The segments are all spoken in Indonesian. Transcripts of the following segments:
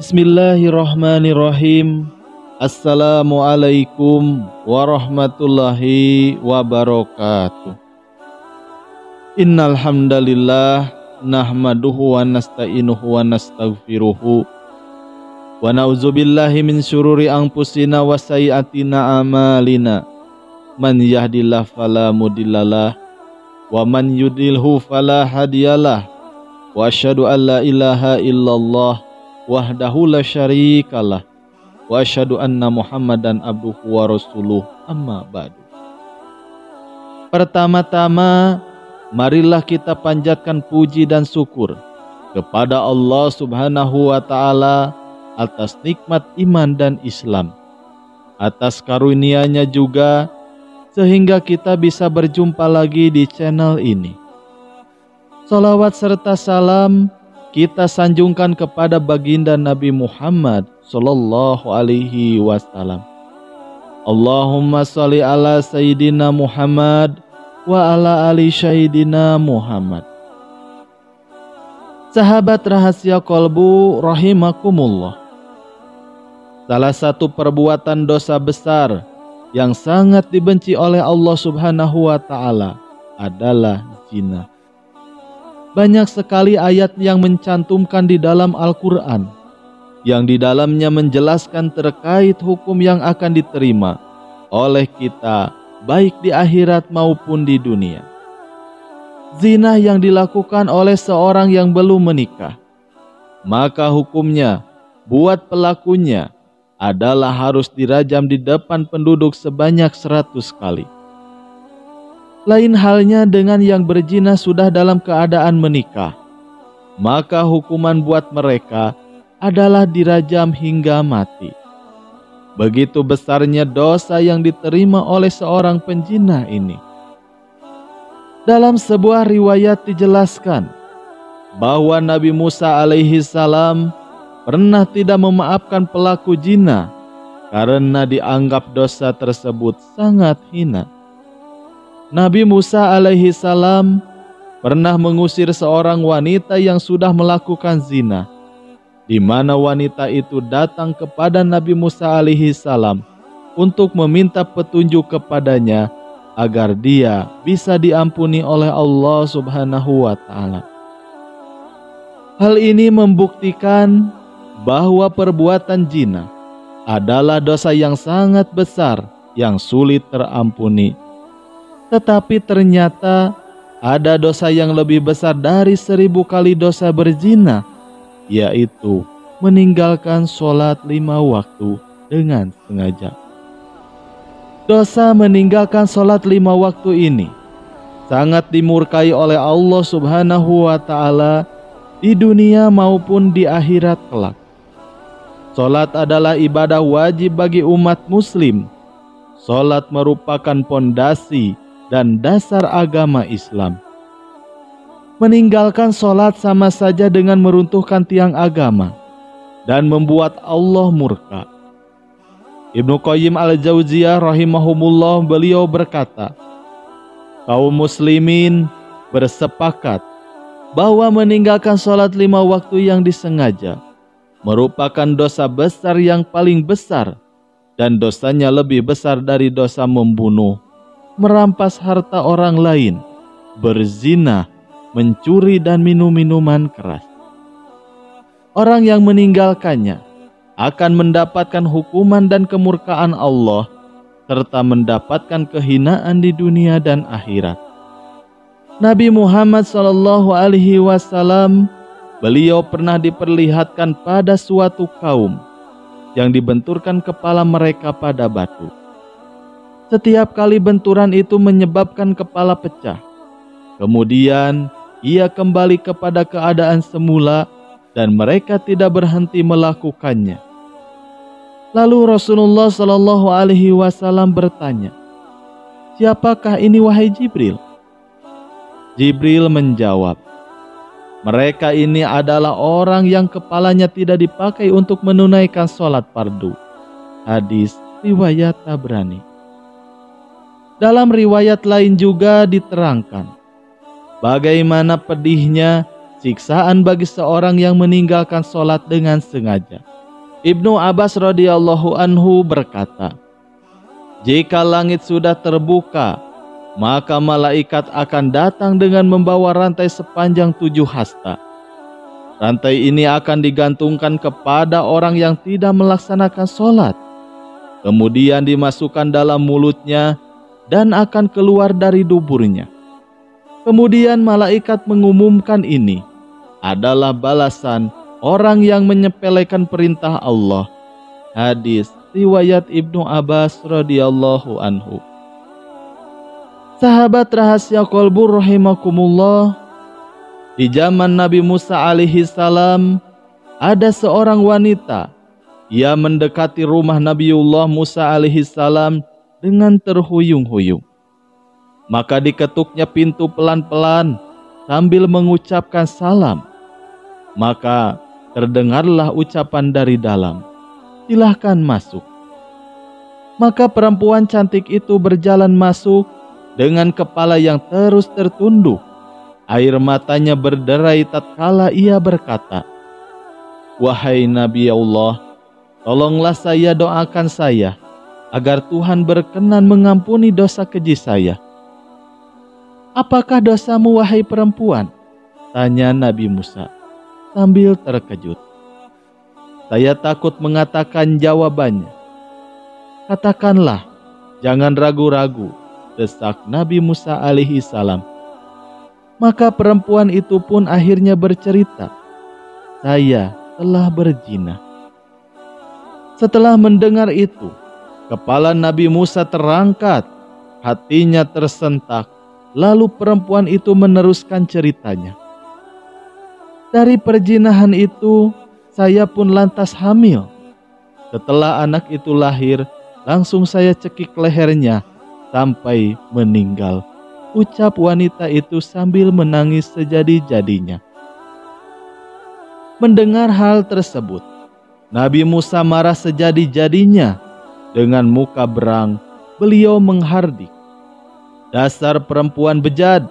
Bismillahirrahmanirrahim. Assalamualaikum warahmatullahi wabarakatuh. Innal hamdalillah nahmaduhu wa nasta'inuhu wa nastaghfiruhu wa na'udzubillahi min syururi anfusina wa sayyiatina a'malina. Man yahdihillahu fala mudhillalah wa man yudlilhu fala hadiyalah. Wa asyhadu an la ilaha illallah wahdahu la syarikalah wa asyhadu anna Muhammadan abduhu wa rasuluh, amma ba'du. Pertama-tama, marilah kita panjatkan puji dan syukur kepada Allah Subhanahu wa taala atas nikmat iman dan Islam, atas karunia-Nya juga sehingga kita bisa berjumpa lagi di channel ini. Salawat serta salam kita sanjungkan kepada baginda Nabi Muhammad sallallahu alaihi wasallam. Allahumma sholli ala sayyidina Muhammad wa ala ali sayyidina Muhammad. Sahabat rahasia kolbu rahimakumullah. Salah satu perbuatan dosa besar yang sangat dibenci oleh Allah Subhanahu wa taala adalah zina. Banyak sekali ayat yang mencantumkan di dalam Al-Quran, yang di dalamnya menjelaskan terkait hukum yang akan diterima oleh kita, baik di akhirat maupun di dunia. Zina yang dilakukan oleh seorang yang belum menikah, maka hukumnya buat pelakunya adalah harus dirajam di depan penduduk sebanyak 100 kali. Lain halnya dengan yang berzina sudah dalam keadaan menikah, maka hukuman buat mereka adalah dirajam hingga mati. Begitu besarnya dosa yang diterima oleh seorang penzina ini. Dalam sebuah riwayat dijelaskan bahwa Nabi Musa alaihi salam pernah tidak memaafkan pelaku zina karena dianggap dosa tersebut sangat hina. Nabi Musa alaihi salam pernah mengusir seorang wanita yang sudah melakukan zina, di mana wanita itu datang kepada Nabi Musa alaihi salam untuk meminta petunjuk kepadanya agar dia bisa diampuni oleh Allah Subhanahu wa taala. Hal ini membuktikan bahwa perbuatan zina adalah dosa yang sangat besar yang sulit terampuni. Tetapi ternyata ada dosa yang lebih besar dari 1000 kali dosa berzina, yaitu meninggalkan sholat 5 waktu dengan sengaja. Dosa meninggalkan sholat 5 waktu ini sangat dimurkai oleh Allah Subhanahu wa taala di dunia maupun di akhirat kelak. Sholat adalah ibadah wajib bagi umat muslim. Sholat merupakan pondasi dan dasar agama Islam. Meninggalkan sholat sama saja dengan meruntuhkan tiang agama dan membuat Allah murka. Ibnu Qayyim al-Jauziyah rahimahumullah, beliau berkata, kaum muslimin bersepakat bahwa meninggalkan sholat 5 waktu yang disengaja merupakan dosa besar yang paling besar, dan dosanya lebih besar dari dosa membunuh, merampas harta orang lain, berzina, mencuri, dan minum minuman keras. Orang yang meninggalkannya akan mendapatkan hukuman dan kemurkaan Allah, serta mendapatkan kehinaan di dunia dan akhirat. Nabi Muhammad SAW, beliau pernah diperlihatkan pada suatu kaum yang dibenturkan kepala mereka pada batu. Setiap kali benturan itu menyebabkan kepala pecah. Kemudian ia kembali kepada keadaan semula dan mereka tidak berhenti melakukannya. Lalu Rasulullah SAW bertanya, "Siapakah ini wahai Jibril?" Jibril menjawab, "Mereka ini adalah orang yang kepalanya tidak dipakai untuk menunaikan sholat fardu." Hadis riwayat Tabrani. Dalam riwayat lain juga diterangkan bagaimana pedihnya siksaan bagi seorang yang meninggalkan sholat dengan sengaja. Ibnu Abbas radhiyallahu anhu berkata, "Jika langit sudah terbuka, maka malaikat akan datang dengan membawa rantai sepanjang 7 hasta. Rantai ini akan digantungkan kepada orang yang tidak melaksanakan sholat, kemudian dimasukkan dalam mulutnya dan akan keluar dari duburnya. Kemudian malaikat mengumumkan ini adalah balasan orang yang menyepelekan perintah Allah." Hadis riwayat Ibnu Abbas radhiyallahu anhu. Sahabat rahasia kolbu rahimakumullah, di zaman Nabi Musa alaihi salam ada seorang wanita. Ia mendekati rumah Nabiullah Musa alaihi salam dengan terhuyung-huyung. Maka diketuknya pintu pelan-pelan sambil mengucapkan salam. Maka terdengarlah ucapan dari dalam, "Silahkan masuk." Maka perempuan cantik itu berjalan masuk dengan kepala yang terus tertunduk. Air matanya berderai tatkala ia berkata, "Wahai Nabi Allah, tolonglah saya, doakan saya agar Tuhan berkenan mengampuni dosa keji saya." "Apakah dosamu wahai perempuan?" tanya Nabi Musa sambil terkejut. "Saya takut mengatakan jawabannya." "Katakanlah, jangan ragu-ragu," desak Nabi Musa alaihi salam. Maka perempuan itu pun akhirnya bercerita, "Saya telah berzina." Setelah mendengar itu, kepala Nabi Musa terangkat, hatinya tersentak. Lalu perempuan itu meneruskan ceritanya, "Dari perzinahan itu, saya pun lantas hamil. Setelah anak itu lahir, langsung saya cekik lehernya sampai meninggal," ucap wanita itu sambil menangis sejadi-jadinya. Mendengar hal tersebut, Nabi Musa marah sejadi-jadinya. Dengan muka berang, beliau menghardik, "Dasar perempuan bejat,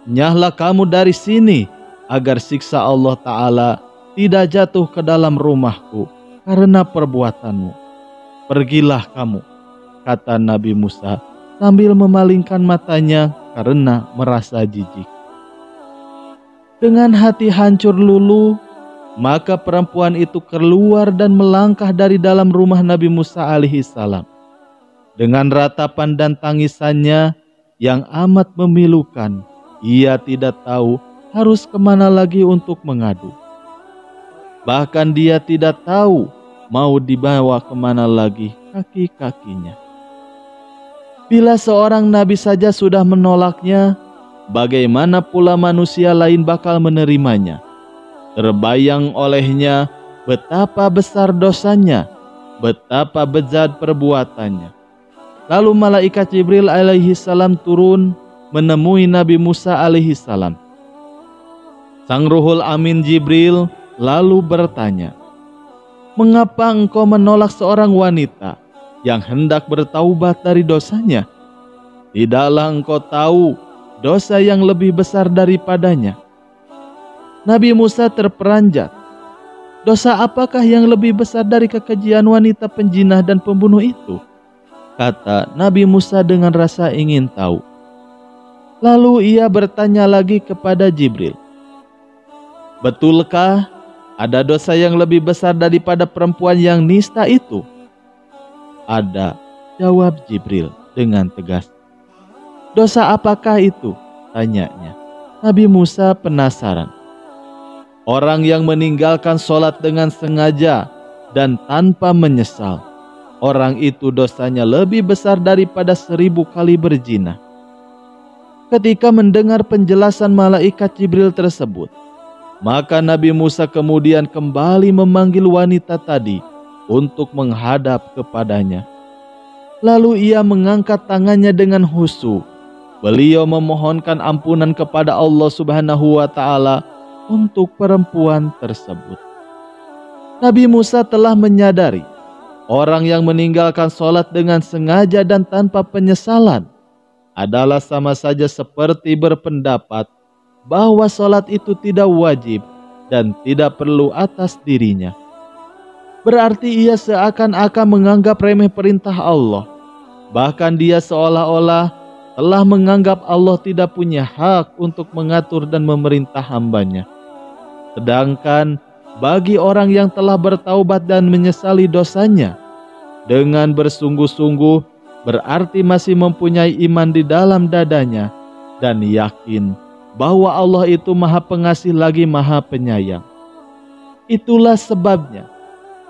nyahlah kamu dari sini agar siksa Allah Ta'ala tidak jatuh ke dalam rumahku karena perbuatanmu. Pergilah kamu," kata Nabi Musa sambil memalingkan matanya karena merasa jijik. Dengan hati hancur luluh, maka perempuan itu keluar dan melangkah dari dalam rumah Nabi Musa alaihi salam. Dengan ratapan dan tangisannya yang amat memilukan, ia tidak tahu harus kemana lagi untuk mengadu. Bahkan dia tidak tahu mau dibawa kemana lagi kaki-kakinya. Bila seorang nabi saja sudah menolaknya, bagaimana pula manusia lain bakal menerimanya? Terbayang olehnya betapa besar dosanya, betapa bejat perbuatannya. Lalu malaikat Jibril alaihi salam turun menemui Nabi Musa alaihi salam. Sang Ruhul Amin Jibril lalu bertanya, "Mengapa engkau menolak seorang wanita yang hendak bertaubat dari dosanya? Tidaklah engkau tahu dosa yang lebih besar daripadanya?" Nabi Musa terperanjat. "Dosa apakah yang lebih besar dari kekejian wanita penjinah dan pembunuh itu?" kata Nabi Musa dengan rasa ingin tahu. Lalu ia bertanya lagi kepada Jibril, "Betulkah ada dosa yang lebih besar daripada perempuan yang nista itu?" "Ada," jawab Jibril dengan tegas. "Dosa apakah itu?" tanyanya. Nabi Musa penasaran. "Orang yang meninggalkan sholat dengan sengaja dan tanpa menyesal, orang itu dosanya lebih besar daripada 1000 kali berzina." Ketika mendengar penjelasan malaikat Jibril tersebut, maka Nabi Musa kemudian kembali memanggil wanita tadi untuk menghadap kepadanya. Lalu ia mengangkat tangannya dengan khusyuk. Beliau memohonkan ampunan kepada Allah Subhanahu wa Ta'ala untuk perempuan tersebut. Nabi Musa telah menyadari orang yang meninggalkan sholat dengan sengaja dan tanpa penyesalan adalah sama saja seperti berpendapat bahwa sholat itu tidak wajib dan tidak perlu atas dirinya. berarti ia seakan-akan menganggap remeh perintah Allah. Bahkan dia seolah-olah telah menganggap Allah tidak punya hak untuk mengatur dan memerintah hambanya. Sedangkan bagi orang yang telah bertaubat dan menyesali dosanya dengan bersungguh-sungguh, berarti masih mempunyai iman di dalam dadanya dan yakin bahwa Allah itu Maha Pengasih lagi Maha Penyayang. Itulah sebabnya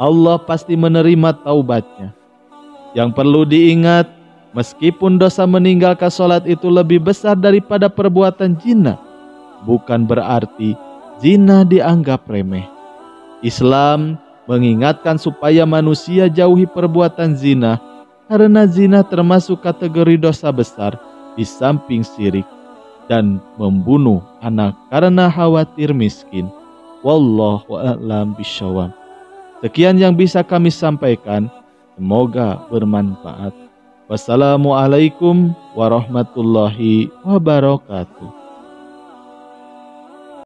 Allah pasti menerima taubatnya. Yang perlu diingat, meskipun dosa meninggalkan sholat itu lebih besar daripada perbuatan zina, bukan berarti zina dianggap remeh. Islam mengingatkan supaya manusia jauhi perbuatan zina, karena zina termasuk kategori dosa besar di samping syirik dan membunuh anak karena khawatir miskin. Wallahu a'lam bishawab. Sekian yang bisa kami sampaikan. Semoga bermanfaat. Wassalamualaikum warahmatullahi wabarakatuh.